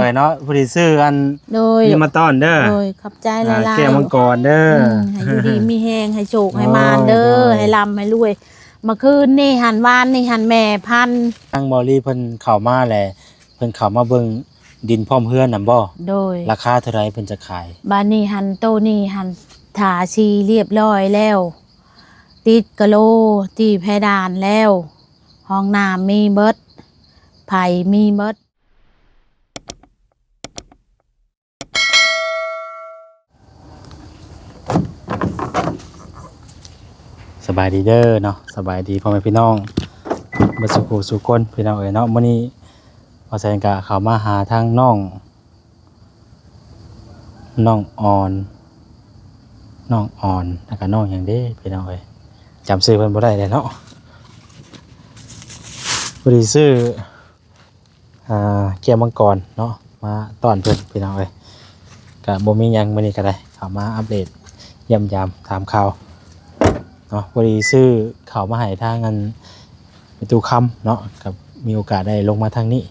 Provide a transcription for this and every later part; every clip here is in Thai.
อยเนาะผู้ที่ซื้ออันโดยมีมาต้อนเด้อโดยขอบใจหลายๆแก้วมังกรเด้อให้อยู่ดีมีแฮงให้โชคให้มานเด้อให้ร่ำให้รวยเมื่อคืนนี่หันวานนี่หันแม่พันทางบอลี่เพิ่นเข้ามาแหละเพิ่นเข้ามาเบิ่งดินพร้อมเฮือนน่ะบ่โดยราคาเท่าไรเพิ่นจะขายบ้านนี้หันโตนี่หันถาชีเรียบร้อยแล้วติดกะโลที่เพดานแล้วห้องน้ำมีเบิดไผมีเบิดสบายดีเด้อเนาะสบายดีพ่อแม่พี่น้องบ่สุขสุคนพี่น้องเอ้ยเนาะมื้อนี้ว่าแซนก็เข้ามาหาทางน้องอ่อนแล้วก็น้องหยังเด้พี่น้องเอ้ยจำชื่อเพิ่นบ่ได้เลยเนาะบ่ได้ซื้อแก้วมังกรเนาะมาต้อนเพิ่นพี่น้องเอ้ยก็บ่มีหยังมื้อนี้ก็ได้เข้ามาอัปเดตเยี่ยมยามถามข่าวเนาะพอดีซื้อข่าวมาให้ทางเงินประตูคำเนาะกับมีโอกาสได้ลงมาทางนี้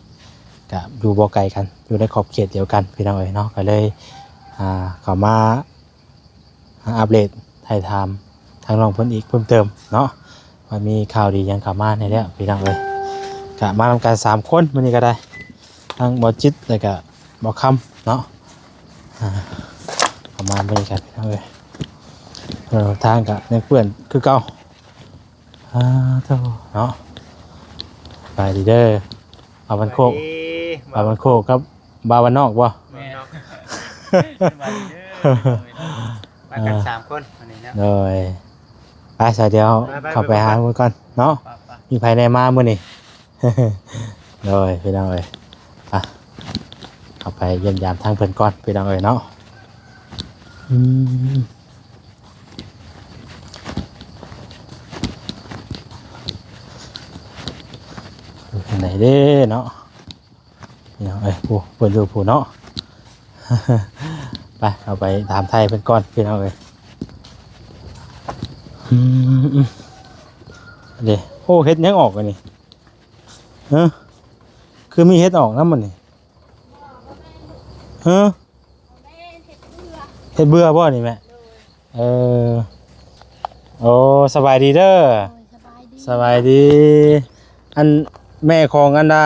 กับอยู่บ่ไกลกันอยู่ในขอบเขตเดียวกันพี่น้องเอ๋ยเนาะก็เลยเข้ามาอัปเดตถ่ายทำทางน้องเพิ่นอีกเพิ่มเติมเนาะว่ามีข่าวดียังเข้ามาในแล้วพี่น้องเอ๋ยก็มาทำการ3คนมื้อนี้ก็ได้ทางบ่จิตแล้วก็บ่คำเนาะเข้ามามื้อนี้กันพี่น้องเอ๋ยทางกับในเพื่อนคือเก่าเท่าเนาะไปดีเด้อเอาบันโคกกับบาวันนอกบ่ไปกัน3คนวันนี้นะเลยไปสายเดียวเข้าไปหาคนก่อนเนาะมีภายในมามื้อนี้เลยพี่น้องเอ้ยเข้าไปเยี่ยมยามทางเพิ่นก่อนพี่น้องเอ้ยเนาะไหนเด้เนาะนี่เอ้ยผู้เปิดดูผู้เนาะไปเอาไปถามไทยเป็นก้อนพี่น้องเอ้ยเดี๋ยวโอ้เฮ็ดยังออกกันนี่คือมีเฮ็ดออกน้ำมันนี่เฮ็ดเบื่อบ่นี่แม่โอ้สบายดีเด้อสบายดีอันแม่ของอันดา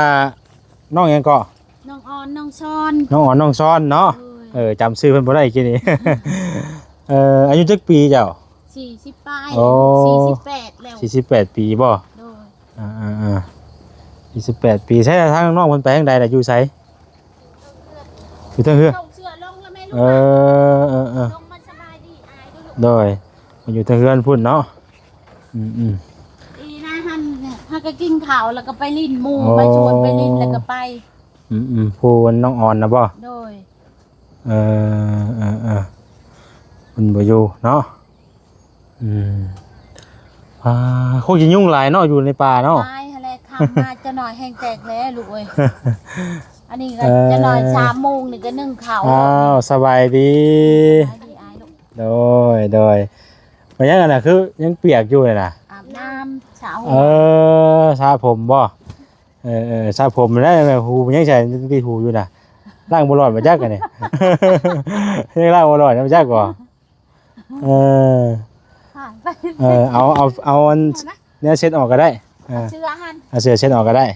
น้องยังเกาะน้องอ่อนน้องซ้อนเนาะจำชื่อเพิ่นบ่ได้กี่นี่อายุจักปีเจ้า40ปลาย48แล้ว48ปีบ่48ปีใช่ทางน้องเพิ่นไปทางใดล่ะอยู่ไสอยู่ทางเฮือลงเสื้อลงแล้วแม่ลูกลงมาสบายดีอายโดยมันอยู่ทางเฮือนพุ่นเนาะอีนะฮันถ้าก็กินข้าวแล้วก็ไปลิ้นหมู่ไปชวนไปลิ้นแล้วก็ไปผู้น้องอ่อนนะบ่โดยมันบ่อยู่เนาะคงจะยุ่งหลายเนาะอยู่ในป่าเนาะตายอะไรคำมาจะหน่อยแห้งแตกแล้วลูกเอ้ยอันนี้ก็จะหน่อย3 โมงนี่ก็นึ่งข้าวสบายดีโดยมันยังไงน่ะคือยังเปียกอยู่เลยน่ะอาบน้ำเช้าสระผมบ่สระผมได้แม่หูมันยังใส่ที่หูอยู่น่ะล่างบ่รอดมาจักกันนี่ยังล่างบ่รอดมาจักก่อเอาอันเนี้ยเช็ดออกก็ได้เสื้อหันเสื้อเช็ดออกก็ได้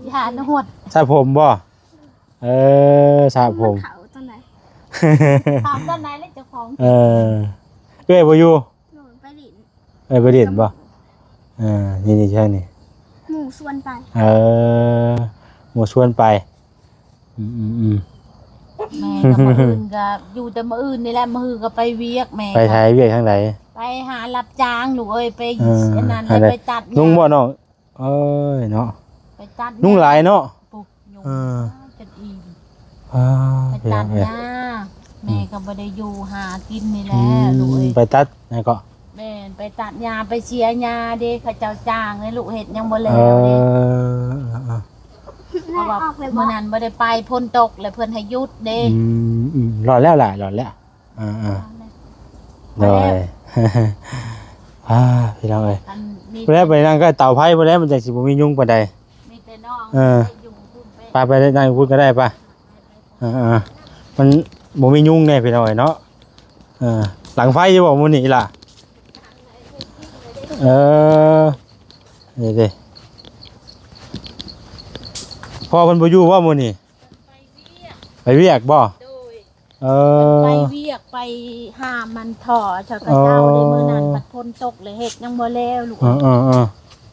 อย่าหนวดสระผมบ่สระผมต้นไหนถามต้นไหนเลยเจ้าของบ่อยู่ไปดินไปดินบ่นี่ใช่นี่หมู่ชวนไปหมู่ชวนไปแม่กับมื้ออื่นก็อยู่แต่มื้ออื่นนี่แหละมื้อก็ไปเวียกแม่ไปไทยเวียกทางไหนไปหารับจ้างลูกเอ้ยไปอันนั้นไปตัดนุ่งบ่น้องเนาะไปตัดนุ่งหลายเนาะปลูกยุ่งจัดอีไปตัดหญ้าแม่ก็บ่ได้อยู่หากินนี่แหละลูกเอ้ยไปตัดไหนก็แม่ไปตัดหญ้าไปเชียร์หญ้าเด้เขาเจ้าจ้างให้ลูกเฮ็ดยังบ่แล้วเด้เพราะว่ามื้อนั้นบ่ได้ไปพ้นตกแล้วเพิ่นให้หยุดเด้รอดแล้วล่ะรอดแล้วโดยพี่น้องเอ้ยบ่ได้ไปนั่งก็เตาไผบ่ได้มันจังสิบ่มียุงปานใดมีแต่น้องไปนั่งพูดก็ได้ป่ะ มันบ่มียุงแน่พี่น้อยเนาะหลังไฟอยู่บ่มื้อนี้ล่ะนี่ดิพ่อเพิ่นบ่อยู่บ่มื้อนี้ไปเวียกบ่โดย เออไปเวียกไปห้ามมันถ่อเจ้ากระเจ้าในมื้อนั้นบัดฝนตกเลยเฮ็ดยังบ่แล้วลูก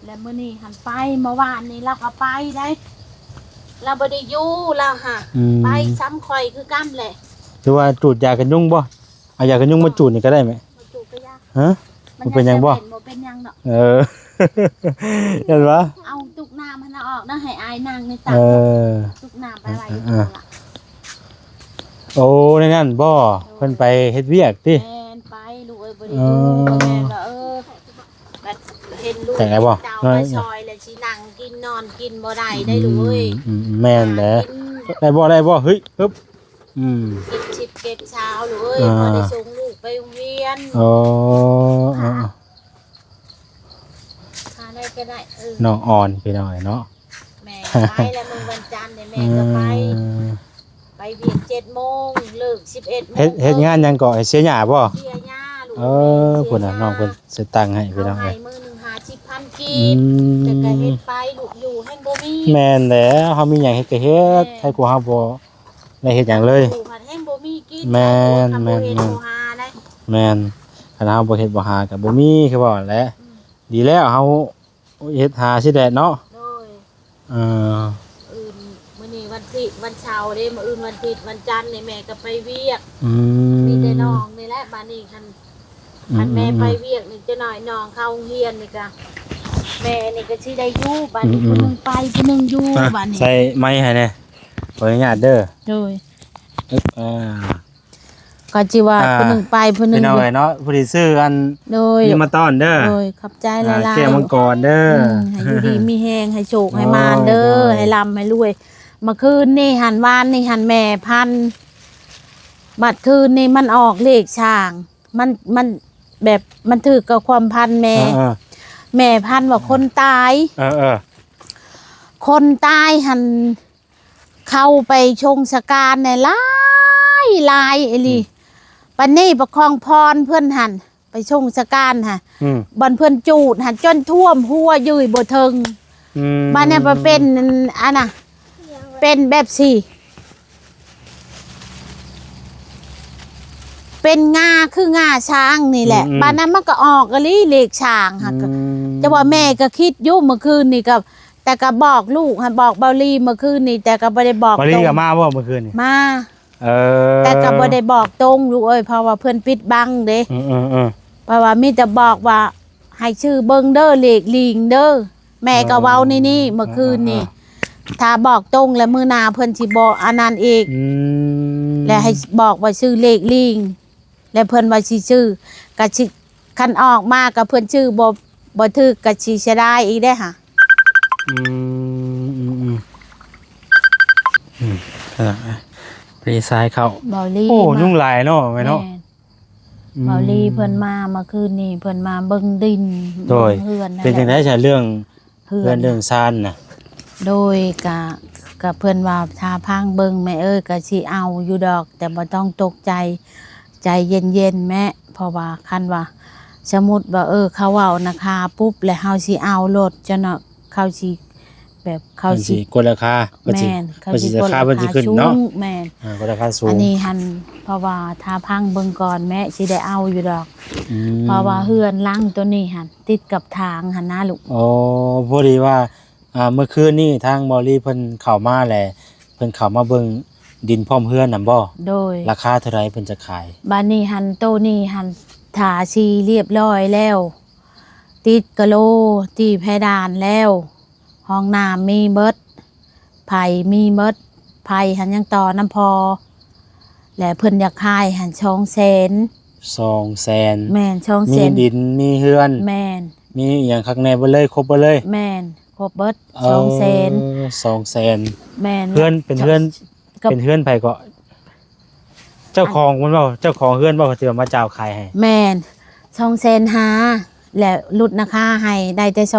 แล้วมื้อนี้หันไปเมื่อวานนี้เราก็ไปได้เราบ่ได้อยู่เราค่ะไปซ้ำข่อยคือกันแหละหรือว่าจูดยากันยุงบ่เอายากันยุงมาจูดนี่ก็ได้ไหมมาจูดก็ยากฮะมันเป็นยังบ่เป็นยังเนาะเห็นปะเอาตุกน้ำมันออกนะให้อายนางในตักตุกน้ำไปไว้โอ้ในนั้นบ่เพิ่นไปเฮ็ดเวียกติแม่นไปลูกเอ้ยบ่ได้อยู่แม่นว่าแบบเห็นลูกเจ้าไปซอยแล้วสินั่งกินนอนกินบ่ได้ได้ลูกเอ้ยแม่นแหละได้บ่เฮ้ยปึ๊บกินชิบเก็บเช้าลูกเอ้ยบ่ได้ส่งลูกไปโรงเรียนได้ก็ได้น้องอ่อนพี่น้อยเนาะแม่ไปแล้วมื้อวันจันทร์เนี่ยแม่ก็ไปเวียน7 โมงเลิก11 โมงเฮ็ดงานยังก่อให้เสียหญ้าบ่เสียหญ้าลูกพุ่นน่ะน้องเพิ่นสิตังให้พี่น้องเอ้ยมื้อนึง50,000 กีบแต่ก็เฮ็ดไปลูกอยู่แห่งบ่มีแม่นแหละเฮามีหยังเฮ็ดก็เฮ็ดให้กูเฮาบ่ได้เฮ็ดหยังเลยอยู่แห่งบ่มีกินแม่นแม่นคันเฮาบ่เฮ็ดบ่หาก็บ่มีคือว่าแหละดีแล้วเฮาเฮ็ดหาสิได้เนาะโดยมื้อนี้วันเสาร์เด้มื้ออื่นวันอาทิตย์วันจันทร์นี่แม่ก็ไปเวียกมีแต่น้องนี่แหละบัดนี้คันแม่ไปเวียกนี่จะน้อยน้องเข้าโรงเรียนนี่ก็แม่นี่ก็สิได้อยู่บัดนี้ผู้นึงไปผู้นึงอยู่บัดนี้ใส่ไม้ให้แน่ขออนุญาตเด้อโดยก็จิว่าผู้นึงไปผู้นึงอยู่เนาะผู้ที่ซื้อกันโดยมาต้อนเด้อโดยขอบใจหลายๆแก้วมังกรเด้อให้อยู่ดีมีแฮงให้โชคให้มานเด้อให้ร่ำให้รวยเมื่อคืนนี่หันวานนี่หันแม่พันบัดคืนนี่มันออกเลขช่างมันแบบมันถือกับความพันแม่พันว่าคนตายคนตายหันเข้าไปชงสการในลายไอ้ลีปันนี่ประคองพรเพื่อนหันไปชงสการค่ะบันเพื่อนจูดหันจนท่วมหัวยืยบ่เทิงบ้านเนี่ยเป็นอันน่ะเป็นแบบสี่เป็นงาคืองาช้างนี่แหละบ้านนั้นมันก็ออกกะลี่เลขช้างค่ะจะว่าแม่ก็คิดยุ่เมื่อคืนนี่กับแต่ก็บอกลูกบอกเบาลีเมื่อคืนนี่แต่ก็ไม่ได้บอกเบาลีกับมาว่าเมื่อคืนนี่มาแต่ก็ไม่ได้บอกตรงลูกเอ้ยเพราะว่าเพื่อนปิดบังเด้เพราะว่ามีแต่บอกว่าให้ชื่อเบิงเด้อเลขลิงเด้อแม่ก็เว้านี่เมื่อคืนนี่ถ้าบอกตรงแล้วมือนาเพื่อนสิบอกอันนั้นเองและให้บอกว่าชื่อเลขลิงและเพื่อนว่าชื่อกะชิคันออกมากับเพื่อนชื่อบ่ถือกะชิชะได้อีกได้ค่ะปรีซ้ายเข้าเบาลีโอ้ยุ่งหลายเนาะไว้เนาะเบาลีเพิ่นมาเมื่อคืนนี่เพิ่นมาเบิ่งดินโดยเป็นจังได๋ใช่เรื่องซานน่ะโดยกะเพิ่นว่าทาพังเบิ่งแม่เอ้ยก็สิเอาอยู่ดอกแต่บ่ต้องตกใจใจเย็นๆแม่เพราะว่าคันว่าสมมุติว่าเขาเว้านะคะปุ๊บแล้วเฮาสิเอารถจังเนาะเขาสิแบบเขาสิกดราคาแม่นเขาสิกดราคาขึ้นเนาะแม่นกดราคาสูงอันนี้หันเพราะว่าทาพังเบิ่งก่อนแม่สิได้เอาอยู่ดอกเพราะว่าเฮือนหลังตัวนี้หันติดกับทางหันนะลูกอ๋อพอดีว่าเมื่อคืนนี้ทางบริเพิ่นเข้ามาแหละเพิ่นเข้ามาเบิ่งดินพร้อมเฮือนนำบ่โดยราคาเท่าไหร่เพิ่นจะขายบ้านนี้หันโตนี้หันถาชีเรียบร้อยแล้วติดกะโลที่เพดานแล้วห้องน้ำมีเบิดไผมีเบิดไผหันยังต่อน้ำพอและเพิ่นอยากขายหัน200,000แม่น200,000มีดินมีเฮือนแม่นมีอย่างข้างในบ่เลยครบบ่เลยแม่นครบเบิด200,000แม่นเฮือนเป็นเฮือนไผก็เจ้าของมันบ่เจ้าของเฮือนบ่เขาสิมาเจ้าขายให้แม่น200,000และลดราคาให้ได้แต่200,000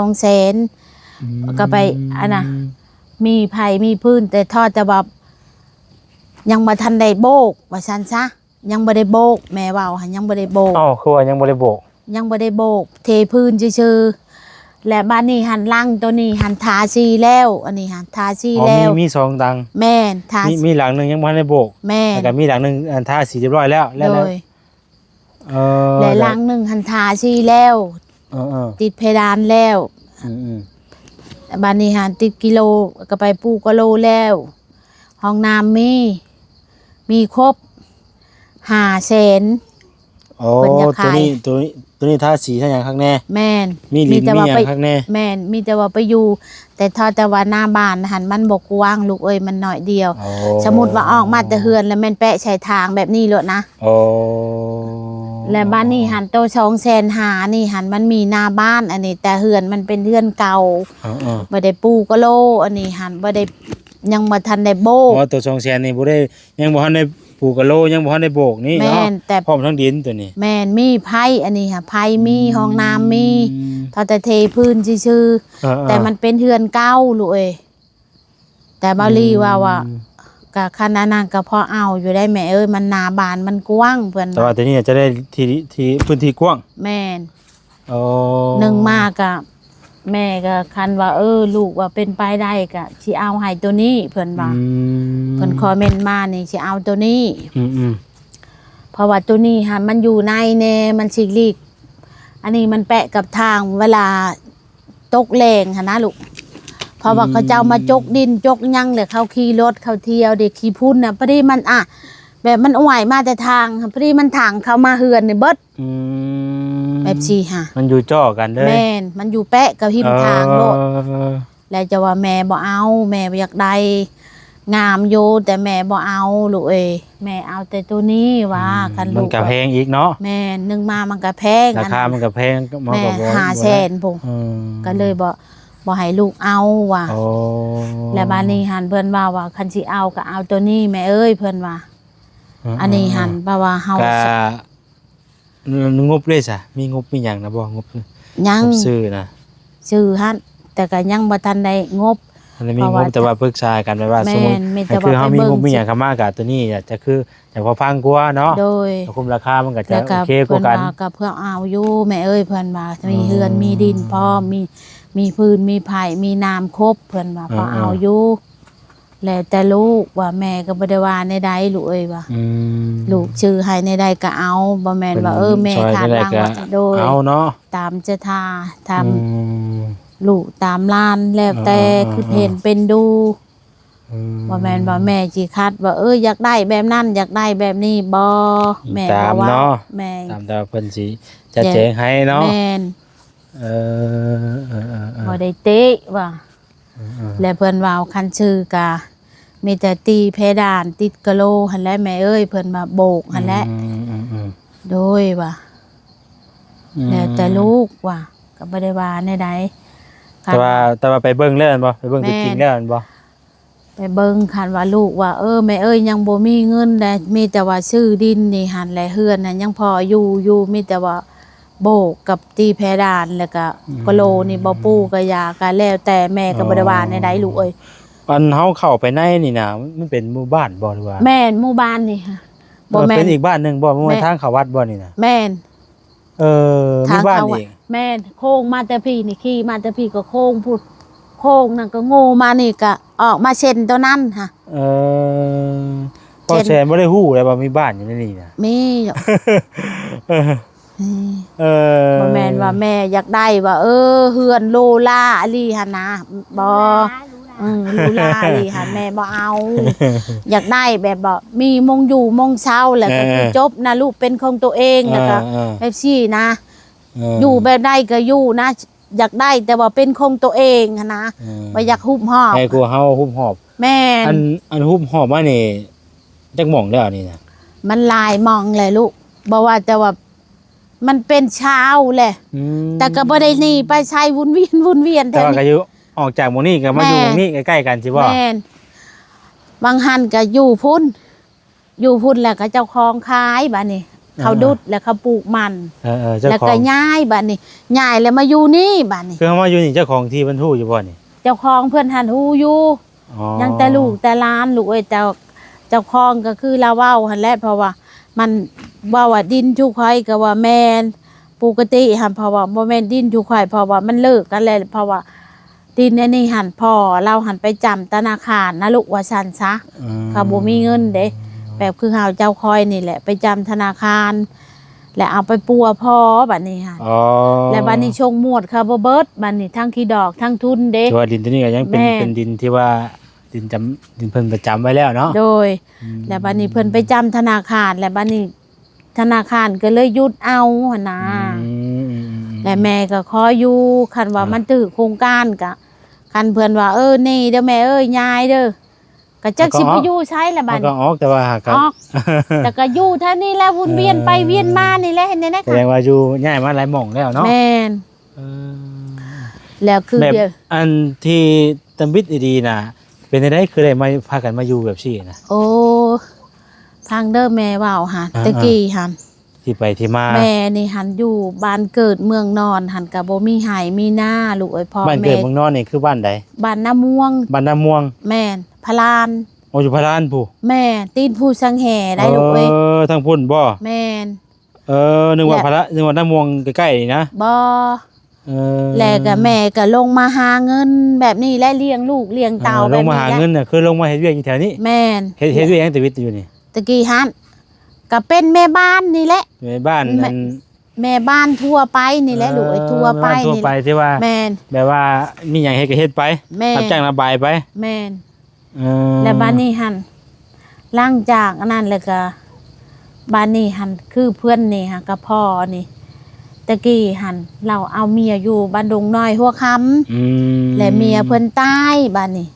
ก็ไปอันน่ะมีไผมีพื้นแต่ทอดจะแบบ ยังบ่ทันได้โบกว่าซั่นซะยังบ่ได้โบกแม่เว้าหั่นยังบ่ได้โบก อ้าวคือว่ายังบ่ได้โบก ยังบ่ได้โบกเทพื้นซื่อๆและบ้านนี้หันหลังตัวนี้หันทาสีแล้วอันนี้หันทาสี อ๋อ แล้ว มีสองดัง แม่นทา มีหลังหนึงยังบ่ทันได้โบก แม่น แล้วก็มีหลังหนึงทาสีเรียบร้อยแล้ว โดย แล้ และ ว หลังหนึงหันทาสีแล้ว เออ ติดเพดานแล้ว อืม บ้านนี้หันติดกิโลก็ไปปูกะโลแล้วห้องน้ำมีครบ500,000 โอ้ เพิ่นอยาก ตัว ขาย นี้ตัวนี้ทาสีทั้งหยังข้างแน่ แม่น มีลิ้น แต่ มี ว่า หยัง ไป ข้างแน่ แม่นมีแต่ว่าไปอยู่แต่ทอแต่ว่าหน้าบ้านหันมันบ่กว้างลูกเอ้ยมันน้อยเดียว โอ้ สมมุติว่าออกมาแต่เฮือนแล้วแม่นแปะใช้ทางแบบนี้โลดนะ โอ้ และบ้านนี้หันโต250,000นี่หันมันมีหน้าบ้านอันนี้แต่เฮือนมันเป็นเฮือนเก่า เออ บ่ได้ปูกะโลอันนี้หันบ่ได้ยังบ่ทันได้โบก อ๋อตัว200,000นี่บ่ได้ยังบ่ทันได้ปลูกกะโลยังบ่ทันได้โบกนี่ แม่ เนาะ นแต่ พร้อมทั้งดินตัวนี้ แม่นมีไผอันนี้ค่ะไผมีห้องน้ำมีเท่าแต่เทพื้นซื่อๆแต่มันเป็นเฮือนเก่าลูกเอ้ยแต่บ่ลีว่าก็คันนั้นก็พอเอาอยู่ได้แม่เอ้ยมันหน้าบ้านมันกว้างเพิ่น แต่ว่าตัวนี้จะได้ที่พื้นที่กว้าง แม่น โอ้ หนึ่งมากก็แม่ก็คันว่าลูกว่าเป็นไปได้ก็สิเอาให้ตัวนี้เพิ่นว่าเพิ่นคอมเมนต์มานี่สิเอาตัวนี้ อืม เพราะว่าตัวนี้ค่ะมันอยู่ในแน่มันสิลีกอันนี้มันแปะกับทางเวลาตกแรงหั่นนะลูกเพราะว่าเขาเจ้ามาจกดินจกหยังเลยเขาขี่รถเขาเที่ยวเด็กขี่พุ่นน่ะพอดีมันแบบมันอ้วยมาแต่ทางพอดีมันทางเข้ามาเฮือนนี่เบิด แบบสิค่ะ มันอยู่จ่อกันเด้อ แม่นมันอยู่แปะกับหิมทางโลด เออ แล้วจะว่าแม่บ่เอาแม่บ่อยากได้งามอยู่แต่แม่บ่เอาลูกเอ้ยแม่เอาแต่ตัวนี้ว่าคัน มั ลู น ก ก็แพงอีกเนาะ แม่นึงมามันก็แพง ราคามันก็แพงมัน แม่ ก็บ่ 500,000พุ่น อืม ก็เลยบ่ให้ลูกเอาว่ะ โอ้ แล้วบ้านนี้หันเพิ่นว่าคันสิเอาก็เอาตัวนี้แม่เอ้ยเพิ่นว่าอันนี้หันเพราะว่าเฮา ก็งบเลยซะมีงบมีหยังนะบ่งบ ยัง ซื้อนะ ซื้อหั่นแต่ก็ยังบ่ทันได้งบ อันนี้มีงบแต่ว่าปรึกษากันไว้ว่า แม่น สมมุติ มีแต่ว่า คือเฮามี ไปเบิ่ง งบมีหยังเข้ามาก็ตัวนี้จะคือจะพอฟังกว่าเนาะ โดย คุมราคามันก็จะ แล้วก็ โอเคก เพิ่ ว่าน กัน ว่าก็เพื่อเอาอยู่แม่เอ้ยเพิ่นว่ามีเฮือนมีดินพร้อมมีพื้นมีไผ่มีน้ำครบเพิ่นว่าพอเอาอยู่แล้วแต่ลูกว่าแม่ก็บ่ได้ว่าในใดลูกเอ้ยว่า ลูกชื่อให้ในใดก็เอาบ่แม่นว่าแม่ขาดรางวัลโดย เอาเนาะ ตามจะทาทำลูกตามล้านแล้วแต่คือเห็นเป็นดูบ่แม่นว่าแม่สิคัดว่าอยากได้แบบนั้นอยากได้แบบนี้บ่แม่ ตาม ว่า เนาะ แม่ ตามแต่ว่าเพิ่นสิจะแจงให้เนาะ แม่น เออ บ่ได้เตะว่าแล้วเพิ่นว่าคันชื่อกะมีแต่ตีเพดานติดกะโหลหั่นแหละแม่เอ้ยเพิ่นมาโบกหั่นแหละโดยว่าแล้วแต่ลูกว่าก็บ่ได้ว่าในใด แต่ว่าไปเบิ่งแล้วบ่ไปเบิ่งจริงๆแล้วบ่ ไปเบิ่งคันว่าลูกว่าแม่เอ้ยยังบ่มีเงินแลมีแต่ว่าซื้อดินนี่หั่นแหละเฮือนน่ะยังพออยู่มีแต่ว่าโบกกับตีเพดานแล้วก็กะโหลนี่บ่ปูก็ยาก็แล้วแต่แม่ก็บ่ได้ว่าในใดลูกเอ้ย อันเฮาเข้าไปในนี่นะมันเป็นหมู่บ้านบ่หรือว่า แม่นหมู่บ้านนี่ค่ะบ่แม่ เป็น นอีกบ้านหนึงบ่บ่แม่นทางเข้าวัดบ่นี่นะ แม่น มีบ้าน เข้ อีก แม่นโค้งมาแต่พี่นี่ขี่มาแต่พี่ก็โค้งพุดโค้งนั่นก็โง่มานี่ก็ออกมาเช่นตัวนั้นค่ะ พ่อแซนบ่ได้ฮู้เลยว่ามีบ้านอยู่ในนี่นะ มีอยู่บ่แม่นว่าแม่อยากได้ว่าเฮือนโลล่าอลีหั่นนะบ่ลูลาอลีหั่นแม่บ่เอา อยากได้แบบบ่มีมงอยู่มงเช้าแล้วก็คือจบนะลูกเป็นของตัวเองแล้วก็แบบซี่นะอยู่แบบใดก็อยู่นะอยากได้แต่ว่าเป็นของตัวเองหั่นนะบ่อยากฮุบหอบ ให้กูเฮาฮุบหอบ แม่น อันฮุบหอบมานี่จักหม่องแล้วนี่นะ มันลายมองเลยลูกบ่ว่าแต่ว่ามันเป็นเช้าแหละแต่ก็บ่ได้หนีไปใช้วนเวียน แต่ว่าก็อยู่ออกจากหมู่นี้ก็มาอยู่หมู่นี้ใกล้ๆกันสิบ่ แม่นบางหันก็อยู่พุ่นแล้วก็เจ้าของขายบัดนี้เขาดุดแล้วเขาปลูกมัน เจ้า แล้ว ขอ ก็ ง ย้ายบัดนี้ย้ายแล้วมาอยู่นี่บัดนี้ คือเฮามาอยู่นี่เจ้าของที่เพิ่นฮู้อยู่บ่นี่ เจ้าของเพิ่นหันฮู้อยู่ อ๋อ ยังแต่ลูกแต่หลานลูกเอ้ยเจ้า เจ้าของก็คือลาเว้าหั่นแหละเพราะว่ามันว่าดินทุกข่อยก็ว่าแม่นปกติหั่นเพราะว่าบ่แม่นดินทุกข่อยเพราะว่ามันเลิกกันแล้วเพราะว่าดินอันนี้หั่นพ่อเราหั่นไปจำธนาคารนะลูกว่าซั่นซะเขาบ่มีเงินเด้แบบคือเฮาเจ้าคอยนี่แหละไปจำธนาคารและเอาไปปัวพ่อบัดนี้ค่ะและบัดนี้ชงหมวดค่ะบ่เบิดบัดนี้ทั้งขี้ดอกทั้งทุนเด้ที่ว่าดินตัวนี้ก็ยังเป็นดินที่ว่าดินเพิ่นประจำไว้แล้วเนาะโดยและบัดนี้เพิ่นไปจำธนาคารและบัดนี้ธนาคารก็เลยหยุดเอาหั่นนะและแม่ก็ขออยู่คันว่ามันตื้อโครงการก็คันเพิ่นว่านี่เด้อแม่เอ้ยยายเด้อก็จักสิไปอยู่ใช้ละบัดนี้ก็ออกแต่ว่าก็ออกแต่ก็อยู่เท่านี้แหละวนเวียนไปเวียนมานี่แหละเห็นได้นะคะแสดงว่าอยู่ย้ายมาหลายหม่องแล้วเนาะแม่นแล้วคือแบบอันที่ตำบิดดีๆน่ะเป็นได้คือได้มาพากันมาอยู่แบบซี่นะโอ้ฟังเด้อแม่เว้าหั่นตะกี้หั่นที่ไปที่มาแม่นี่หันอยู่บ้านเกิดเมืองนอนหันกับบ่มีไห้มีหน้าลูกเอ้ยพ่อแม่บ้านเกิดเมืองนอนนี่คือบ้านใดบ้านน้ำม่วงแม่นพลานโอ้อยู่พลานผู้แม่ตีนผู้สังแห่ได้ลูกเอ้ยทางพุ่นบ่แม่นนึกว่านึกว่าน้ำม่วงใกล้ๆนี่นะบ่แล้วก็แม่ก็ลงมาหาเงินแบบนี้และเลี้ยงลูกเลี้ยงเต่าแบบนี้ลงมาหาเงินน่ะคือลงมาเฮ็ดเวียกอยู่แถวนี้แม่นเฮ็ดเวียกยังชีวิตอยู่นี่ตะกี้หันก็เป็นแม่บ้านนี่แหละแม่บ้านนั่นแม่บ้านทั่วไปนี่แหละลูกทั่วไปนี่ทั่วไปที่ว่าแม่นแบบว่ามีหยังเฮ็ดก็เฮ็ดไปรับจ้างระบายไปแม่นแล้วบ้านนี้หั่นหลังจากนั้นแล้วก็บ้านนี้หั่นคือเพื่อนนี่ค่ะกับพ่อนี่ตะกี้หั่นเราเอาเมียอยู่บ้านดงน้อยหัวค่ำและเมียเพิ่นตายบ้านนี้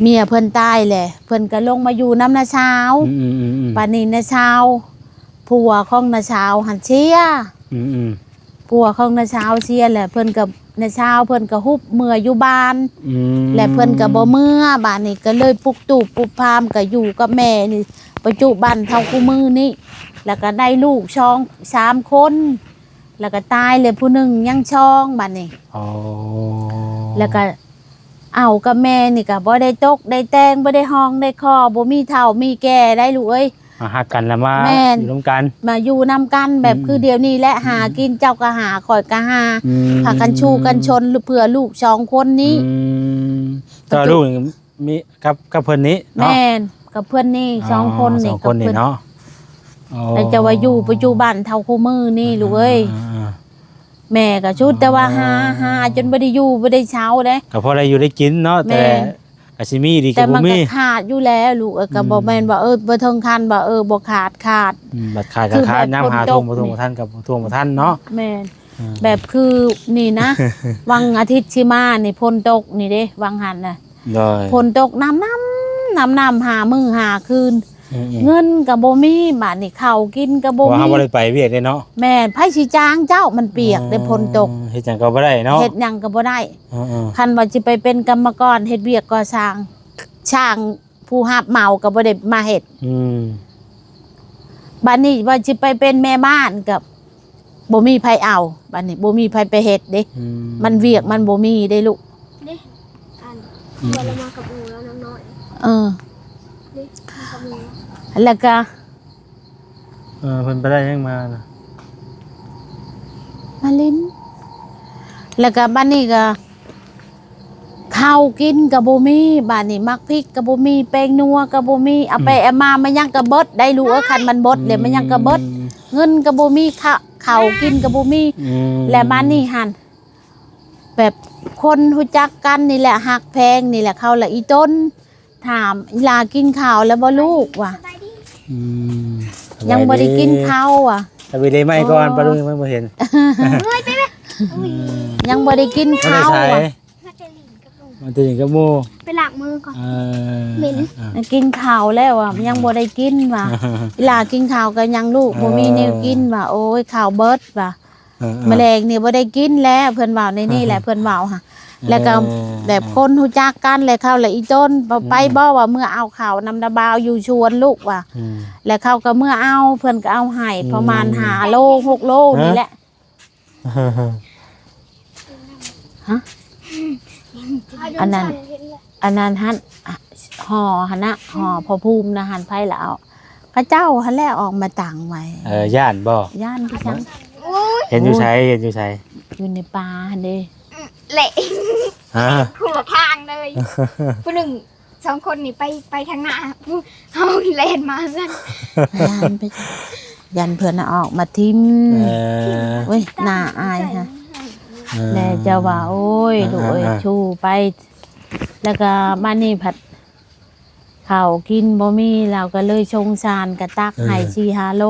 เมียเพิ่นตายแหละเพิ่นก็ลงมาอยู่น้ำนาเช้าปานนี้นาเช้าผัวของนาเช้าหันเชียผัวของนาเช้าเชียแหละเพิ่นกับนาเช้าเพิ่นก็ฮุบเมื่ออยู่บ้านและเพิ่นก็บ่เมื่อบ้านนี้ก็เลยปุกตูบปุบพามก็อยู่กับแม่นี่ปัจจุบันเท่ากูมือนี่แล้วก็ได้ลูก3 คนแล้วก็ตายเลยผู้หนึ่งยังช่องบ้านนี้แล้วก็เอากับแม่นี่ก็บ่ได้ตกได้แต่งบ่ได้ห้องได้คอบ่มีเฒ่ามีแก่ได้ลูกเอ้ยหักกันแล้วมาอยู่ร่วมกันมาอยู่นำกันแบบคือเดี๋ยวนี้แหละหากินเจ้าก็หาข่อยก็หาพากันชูกันชนเพื่อลูก2 คนนี้ต่อลูกมีกับเพิ่นนี้แม่นกับเพิ่นนี่2 คนนี่กับเพิ่นเนาะแต่จะว่าอยู่ปัจจุบันเท่าคู่มือนี่ลูกเอ้ยแม่ก็ชุดแต่ว่าหาจนบ่ได้อยู่บ่ได้เช้าเด้ก็พอได้อยู่ได้กินเนาะแต่ก็สิมีดีก็บ่มีแต่มันก็ขาดอยู่แล้วลูกก็บ่แม่นว่าบ่ถึงคันว่าบ่ขาดบัดขาดก็ขาดน้ำหาทวงบ่ทวงบ่ทันกับทวงบ่ทันเนาะแม่นแบบคือนี่นะวังอาทิตย์สิมานี่ฝนตกนี่เด้วังหันน่ะฝนตกน้ำหามื้อหาคืนเงินก็บ่มีบาดนี่ข้าวกินก็บ่มีว่าบ่ได้ไปเวียกเด้เนาะแม่ไผสิจ้างเจ้ามันเปียกได้ฝนตกเฮ็ดหยังก็บ่ได้เนาะเฮ็ดหยังก็บ่ได้คันว่าสิไปเป็นกรรมกรเฮ็ดเวียกก่อสร้างช่างผู้รับเหมาก็บ่ได้มาเฮ็ดบัดนี้ว่าสิไปเป็นแม่บ้านก็บ่มีไผเอาบัดนี้บ่มีไผไปเฮ็ดเด้มันเวียกมันบ่มีได้ลูกเด้อันเรามากับอูแล้วน้ำน้อยแล้วก็เพิ่นไปได้ยังมานะมาเล่นแล้วก็บ้านนี้ก็ข้าวกินกับบ่มีบ้านนี้มักพริกกับบ่มีแป้งนัวกับบ่มีเอาไปเอามามันยังกระเบิดได้รู้คันมันบดเลยมันยังกระเบิดเงินกับบ่มีข้าวกินกับบ่มีและบ้านนี้หั่นแบบคนรู้จักกันนี่แหละฮักแพงนี่แหละเขาละอีต้นถามอีลากินข้าวแล้วบ่ลูกว่ะยังบ่ได้กินข้าวอ่ะแต่ไปเลยไม่ก่อนปะลุงยังบ่เห็นยังบ่ได้กินข้าวอ่ะมันตื่นกับหมู่ไปล้างมือก่อนเหม็นกินข้าวแล้วอ่ะยังบ่ได้กินว่ะอีลากินข้าวก็ยังลูกบ่มีแนวกินว่ะโอ้ยข้าวเบิดว่ะแมลงนี่บ่ได้กินแล้วเพิ่นว่าในนี่แหละเพิ่นว่าค่ะแล้วก็แบบคนรู้จักกันเลยเขาเลยอีต้นไปบ่ว่าเมื่อเอาข้าวนำดาบาวอยู่ชวนลูกว่ะแล้วเขาก็เมื่อเอาเพิ่นก็เอาให้ประมาณ5 โล 6 โลนี่แหละฮะอันนั้นฮั่น ห่อหั่นน่ะห่อพอภูมินะหันไผแล้วพระเจ้าหั่นแหละออกมาต่างไว้ ย่านบ่ ย่านพี่จัง เห็นอยู่ไสเห็นอยู่ไส อยู่ในป่าหั่นเด้ เละ ฮะ หัวทางเลยผู้หนึ่งสองคนนี่ไปทางหน้าผู้เอาเลนมาเพื่อน ย่านไปจังยันเพิ่นน่ะออกมาทิม เออ เว้ยน่าอายฮะแล้วจะว่าโอ้ยลูกเอ้ยชูไป แล้วก็มานี่ผัดข้าวกินบ่มีเราก็เลยชงชานกระตักให้4-5 โล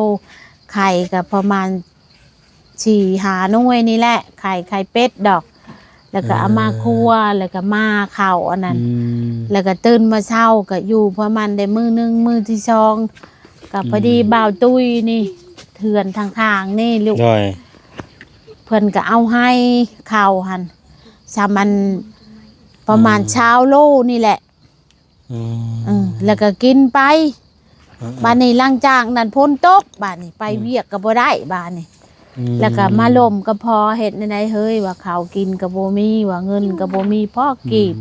ไข่ก็ประมาณ4-5 หน่วยนี่แหละไข่เป็ดดอก แล้วก็เอามาคั่วแล้วก็มาข้าวอันนั้น แล้วก็ตื่นมาเช้าก็อยู่ประมาณได้มื้อนึงมื้อที่สองก็พอดีบ่าวตุ้ยนี่เถื่อนทางๆนี่ลูก ด้วย เพิ่นก็เอาให้ข้าวหั่นสามันประมาณเช้าโลนี่แหละแล้วก็กินไปบ้านนี้หลังจากนั้นพ้นตกบ้านนี้ไปเวียกก็บ่ได้บ้านนี้แล้วก็มาล่มก็พอเฮ็ดในเฮ้ยว่าข้าวกินก็บ่มีว่าเงินก็บ่มีพอกีบ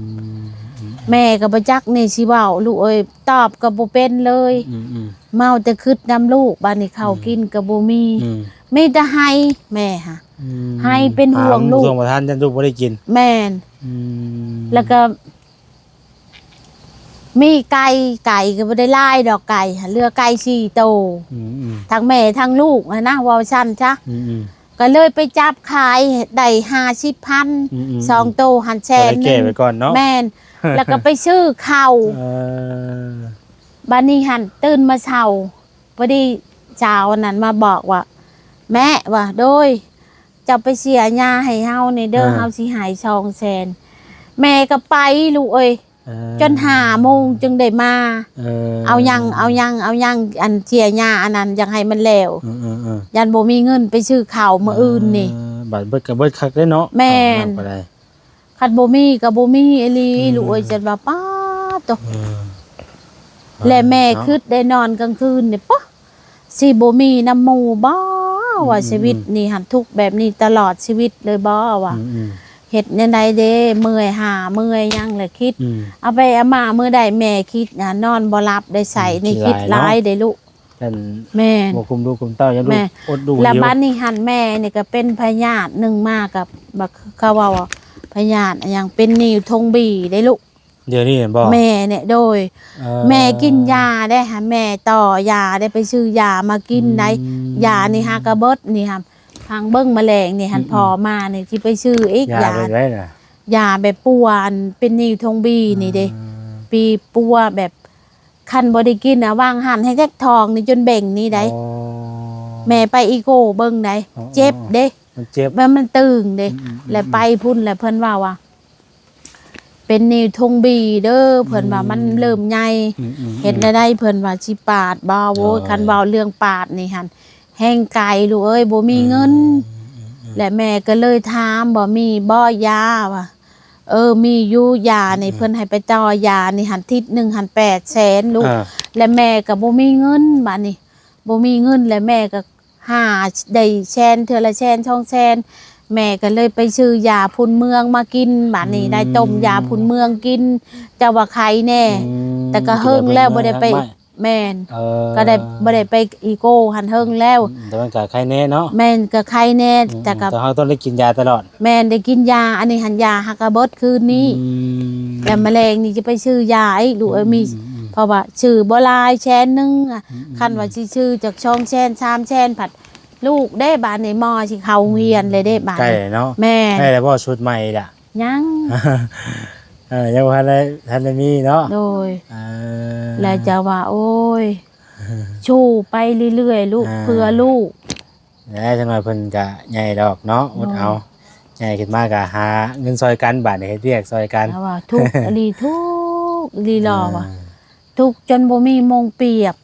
แม่ก็บ่จักนี่สิเว้าลูกเอ้ยตอบก็บ่เป็นเลยเมาแต่คิดนำลูกบ้านนี้ข้าวกินก็บ่มีมีแต่ให้แม่ค่ะให้เป็นห่วงลูก ห่วงประทานจันลูกบ่ได้กิน แม่นแล้วก็มีไก่ก็บ่ได้หลายดอกไก่เหลือไก่4 โตวทั้งแม่ทั้งลูกนะเว้าซั่นจ้ะก็เลยไปจับขายได้50,000 2 โตวหันแสน เก็บไว้ก่อนเนาะ แม่นแล้วก็ไปซื้อข้าวบัดนี้หันตื่นมาเช้าพอดีเช้านั้นมาบอกว่า แม่ว่าโดยจะไปเสียยาให้เฮานี่เด้อเฮาสิหาย200,000แม่ก็ไปลูกเอ้ยจน5 โมงจึงได้มาเอายังอันเสียยาอันนั้นยังให้มันแล้วยันบ่มีเงินไปซื้อข้าวมื้ออื่นนี่ บัดเบิดก็เบิดคักได้เนาะ แม่น คันบ่มีก็บ่มีอีหลีลูกเอ้ยจังว่าป๊าดตและแม่คิดได้นอนกลางคืนนี่ปะสิบ่มีน้ำหมู่บ่ว่าชีวิตนี่หันทุกข์แบบนี้ตลอดชีวิตเลยบ่ว่าเฮ็ดจังไดเด้เมื่อยหาเมื่อยยังเลยคิดเอาไปเอามามื้อใดแม่คิดนอนบ่หลับได้ใส่นี่คิดหลายเด้ลูก ท่าน แม่ บ่คุมลูกคุมเต้ายังลูกอดดูอยู่ แล้วบัดนี้หันแม่นี่ก็เป็นพยาธินึงมากับบักเขาว่าพยาธิอันหยังเป็นนิ้วทงบีได้ลูก เดี๋ยวนี้เห็นบ่ แม่เนี่ยโดยแม่กินยาได้ค่ะแม่ต่อยาได้ไปซื้อยามากินได้ยานี่ฮะกระเบิดนี่ค่ะทางเบิ้งแมลงนี่หันพอมานี่ที่ไปซื้ออีกยา เป็นไรน่ะ ยาแบบปัวเป็นนิวทงบีนี่เด้ปีปัวแบบคันบ่ได้กินวางหันให้แทกทองนี่จนเบ่งนี่ได้แม่ไปอีโก้เบิ้งได้เจ็บเด้ มันเจ็บ มันตึงเด้แล้วไปพุ่นแล้วเพิ่นว่าเป็นนิวทงบีเด้อเพิ่นว่ามันเริ่มใหญ่เฮ็ดได้เพิ่นว่าสิปาดบ่โว้ยคันเว้าเรื่องปาดนี่หั่นแห้งไก่ลูกเอ้ยบ่มีเงินและแม่ก็เลยถามบ่มีบ่ยาว่ะมีอยู่ยานี่เพิ่นให้ไปต่อยานี่หันทิศ1หัน800,000ลูกและแม่ก็บ่มีเงินบัดนี้บ่มีเงินและแม่ก็หาได้แสนเทื่อละแสน2แสนแม่ก็เลยไปซื้อยาพื้นเมืองมากินบัดนี้ได้ต้มยาพื้นเมืองกินจะว่าใครแน่แต่ก็เฮิงแล้วบ่ได้ไปแม่นก็ได้บ่ได้ไปอีโก้หันเฮิงแล้วแต่มันก็ไข้แน่เนาะแม่นก็ใครแน่แต่ก็เฮาต้องได้กินยาตลอดแม่นได้กินยาอันนี้หันยาฮักกะเบิดคืนนี้แต่แมลงนี่จะไปซื้อยาไอ้ลูกมีเพราะว่าชื่อบ่หลายแสนนึงคันว่าสิชื่อจาก2แสน3แสนผัดลูกได้บาดในมอสิเข้าโรงเรียนเลยได้บาดใกล้เนาะแม่ได้แล้วบ่ชุดใหม่ล่ะยังยังบ่ทันได้มีเนาะโดยแล้วจะว่าโอ้ยชูไปเรื่อยๆลูกเพื่อลูกแล้วจังหน่อยเพิ่นก็ใหญ่ดอกเนาะอดเอาใหญ่ขึ้นมาก็หาเงินซอยกันบาดนี้เฮ็ดเวียกซอยกันว่าทุกอลีทุกลีรอว่ะทุกจนบ่มีมงเปียบ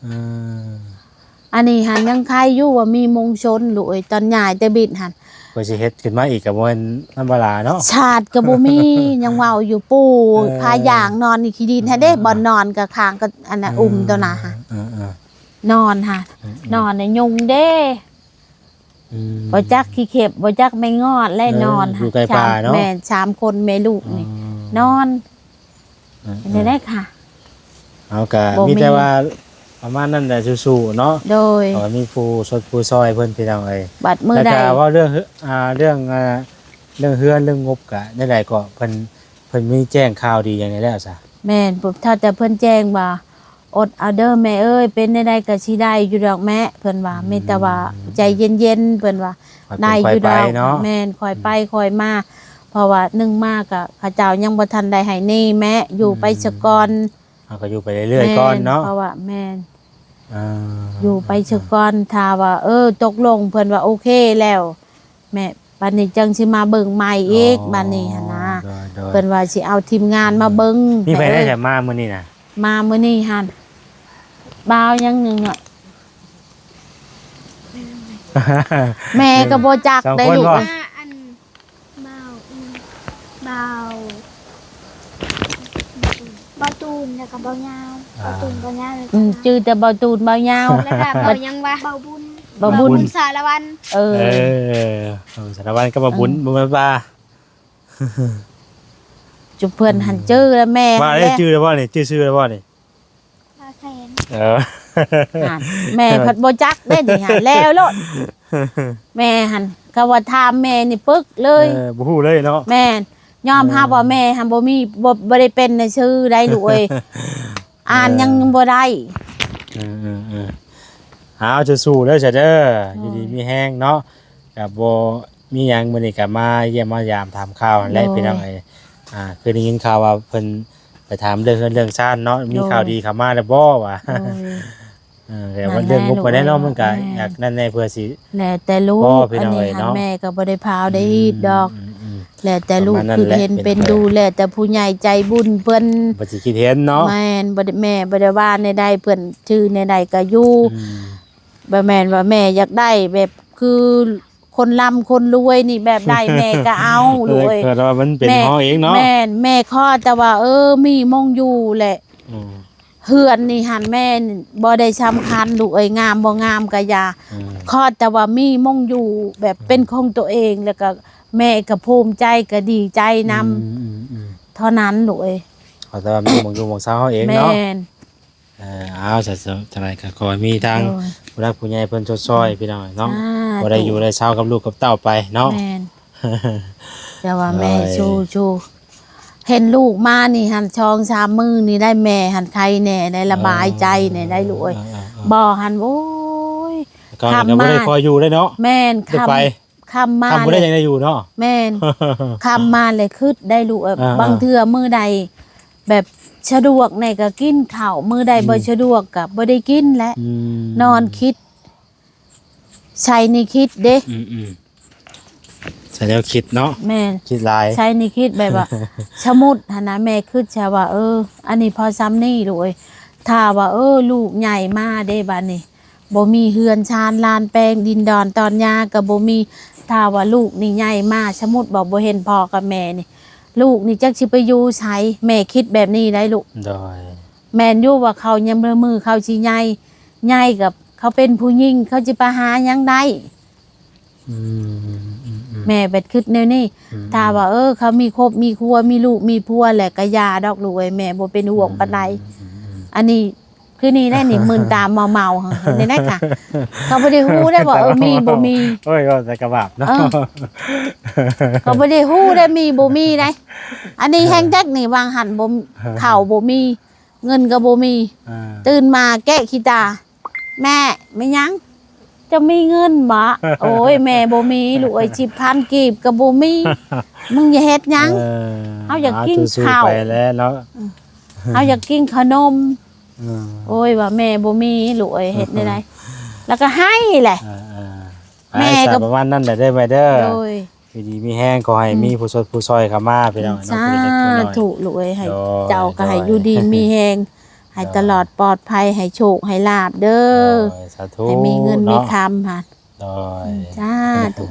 อันนี้หันยังใครอยู่ว่ามีมงชนลูกตอนใหญ่แต่บิดหันก็สิเฮ็ดขึ้นมาอีกก็บ่แม่นธรรมดาเนาะชาติก็บ่มียังเว้าอยู่ปู่พาย่างนอนนี่ขี้ดินให้ได้บ่นอนก็ข้างก็อันน่ะตัวน่ะฮะนอนค่ะนอนในยุงเด้บ่จักขี้เข็บบ่จักไม่งอดและนอนค่ะแม่3 คนแม่ลูกนี่นอนได้ค่ะ เอาก็ บ่มี มีแต่ว่าประมาณนั้นแหละสู้ๆเนาะ โดย ขอมีผู้สดผู้ซอยเพิ่นพี่น้องเอ้ย บัดมือ แล้ว ใด ก็ว่าเรื่องเรื่องเรื่องเฮือนเรื่องงบก็ได้ใดก็เพิ่นมีแจ้งข่าวดีอย่างนี้แล้วซะ แม่นปุ๊บถ้าแต่เพิ่นแจ้งว่าอดเอาเด้อแม่เอ้ยเป็นได้ก็สิได้อยู่ดอกแม่เพิ่นว่ามีแต่ว่าใจเย็นๆเพิ่นว่าได้อยู่ดอก เนาะ แม่นคอยไปคอยมาเพราะว่านึ่งมากอะข้าเจ้ายังบ่ทันได้ให้หนี่แม่อยู่ไปซะก่อน เอาก็อยู่ไปเรื่อยๆก่อนเนาะ เพราะว่าแม่น อ่า อยู่ไปซะก่อนถ้าว่าตกลงเพิ่นว่าโอเคแล้ว แม่บัดนี้จังสิมาเบิ่งใหม่อีกบัดนี้หั่นนะ โดย เพิ่นว่าสิเอาทีมงานมาเบิ่ง มีไปได้ เอ้ย แต่มามื้อนี้น่ะ มามื้อนี้หั่นบ่าวยังหนึงอ่ะแม่ก็บ่จัก สอง ได้ คน ลูก บ่ เอ้ย อันเบาเบาเบาตูนแล้วก็เบายาวเบาตูนเบายาวแล้วก็ ชื่อแต่บ่าวตูนบ่าวยาว แล้วก็เบายังวะเบาบุญ บ่าวบุญ สารวัน เออ สารวัตรก็มาบุญบุญมาปลา จุเพิ่นหันชื่อแล้วแม่ ว่าได้ชื่อแล้วบ่นี่ชื่อแล้วบ่นี่ บาแสน หั่นแม่พัดบ่จักได้นี่หั่นแล้วโลดแม่หันก็ว่าถามแม่นี่ปึกเลย บ่ฮู้เลยเนาะ แม่นยอมรับว่าแม่หันบ่มีบ่ได้เป็นในชื่อได้ลูกเอ้ยอ่านยังบ่ได้ เอาจะสู้เด้อเด้ออยู่ดีมีแห้งเนาะก็บ่มีหยังมื้อนี้ก็มาเยี่ยมมายามถามข่าวนั่นแหละพี่น้องเอ้ยคือได้ยินข่าวว่าเพิ่นไปถามเรื่องชาติเนาะมีข่าวดีเข้ามาแล้วบ่วะ โอ้ย แต่ว่าเรื่องงบบ่ได้เนาะมันก็ แม่ อยากนั่นแน่เพื่อสิ แล้วแต่ลูก พ่อพี่ อัน น้อง นี้ เอ้ย หัน เนาะ แม่ก็บ่ได้พาวได้ฮีดดอก ม แล้วแต่ลูก ประมาณนั้น คือ แหละ เห็น เป็ เป็น น ดูแล้วแต่ผู้ใหญ่ใจบุญเพิ่น บ่สิคิดเห็นเนาะ แม่นบ่ได้แม่บ่ได้ว่าในใดเพิ่นชื่อในใดก็อยู่ อืม บ่แม่นว่าแม่อยากได้แบบคือคนร่ำคนรวยนี่แบบใดแม่ก็เอาลูกเอ้ย เกิดว่ามันเป็นห้องเองเนาะ แม่นแม่ขอแต่ว่ามีมงอยู่แหละ อืม เฮือนนี่หันแม่นี่บ่ได้สำคัญลูกเอ้ยงามบ่งามก็อย่า อืม ขอแต่ว่ามีมงอยู่แบบเป็นของตัวเองแล้วก็แม่ก็ภูมิใจก็ดีใจนำ อืม เท่านั้นลูกเอ้ย ขอแต่ว่ามีหมองอยู่หมองเช้าเฮาเอง แม่ เนาะ น เอาจังไดก็ขอให้มีทาง โอ้ย ผู้รักผู้ใหญ่เพิ่นชดซอยพี่น้องเนาะ สาธุ บ่ได้อยู่ได้เช้ากับลูกกับเต้าไปเนาะ แม่นแต่ว่าแม่ โอ้ย ชูเห็นลูกมานี่หันช่องชามมือนี่ได้แม่หันใครแน่ได้ระบายใจแน่ได้ลูกเอ้ยบ่หันโอ้ย ก่อนก็บ่ได้คอยอยู่ได้เนาะ แม่น ได้ไป คำมา ทำบ่ได้ยังได้อยู่เนาะ แม่น คำมาเลยคืดได้ลูก อ่า บางเทื่อมือใด แบบสะดวกในก็กินข้าวมือใดบ่สะดวกก็บ่ได้กินและ ม นอนคิดใช้นี่คิดเด้ อืมใช่แล้วคิดเนาะ แม่น คิดหลาย ใช้นี่คิดแบบว่า สมุดหั่นนะแม่คิดซะว่าอันนี้พอซ้ำนี่ลูกเอ้ยถ้าว่าลูกใหญ่มาเด้บัดนี้บ่มีเฮือนชานลานแปลงดินดอนตอนยาก็บ่มีถ้าว่าลูกนี่ใหญ่มาสมมุติบอกบ่เห็นพ่อกับแม่นี่ลูกนี่จักสิไปอยู่ไสแม่คิดแบบนี้ได้ลูก โดย แม่นอยู่ว่าเขายังมือเขาสิใหญ่กับเขาเป็นผู้หญิงเขาสิไปหาหยังได้ อืม แม่เบ็ดคิดแนวนี้ถ้าว่าเขามีครอบมีครัวมีลูกมีผัวแหละก็ยาดอกลูกเอ้ยแม่บ่เป็นห่วงปานใดอันนี้คือนี่ได้นี่มึนตามเมาๆเห็นได้ค่ะ เขาบ่ได้ฮู้ได้ว่ามีบ่มี โอ้ยก็แต่กระบาบเนาะ เขาบ่ได้ฮู้ได้มีบ่มีได้อันนี้แฮงแจ็คนี่วางหันบ่ข้าวบ่มีเงินก็บ่มี อ่า ตื่นมาแกะขี้ตา แม่ไม่ยัง จะมีเงินบ่โอ้ยแม่บ่มีลูกเอ้ย10,000กีบก็บ่มีมึงอย่าเฮ็ดหยัง เอาอยากกิน สู้ๆ ข้าว ไปแล้วเนาะ เอาอยากกินขนม อืม โอ้ยว่าแม่บ่มีลูกเอ้ยเฮ็ดได้ไดแล้วก็ให้แหละ แม่ แม่ ก็ ก็ประมาณนั้นแหละได้ไหมเด้อ โดย อยู่ดีมีแห้งขอให้มีผู้สดผู้ซอยเข้ามาพี่น้องเนาะ สา ผู้เล็กผู้น้อย ธุลูกเอ้ยให้ โดย เจ้าก็ให้อยู่ดีมีแฮงให้ตลอดปลอดภัยให้โชคให้ลาภเด้อ โดยสาธุ ให้มีเงินมี เนาะ คำค่ะ โดย สาธุ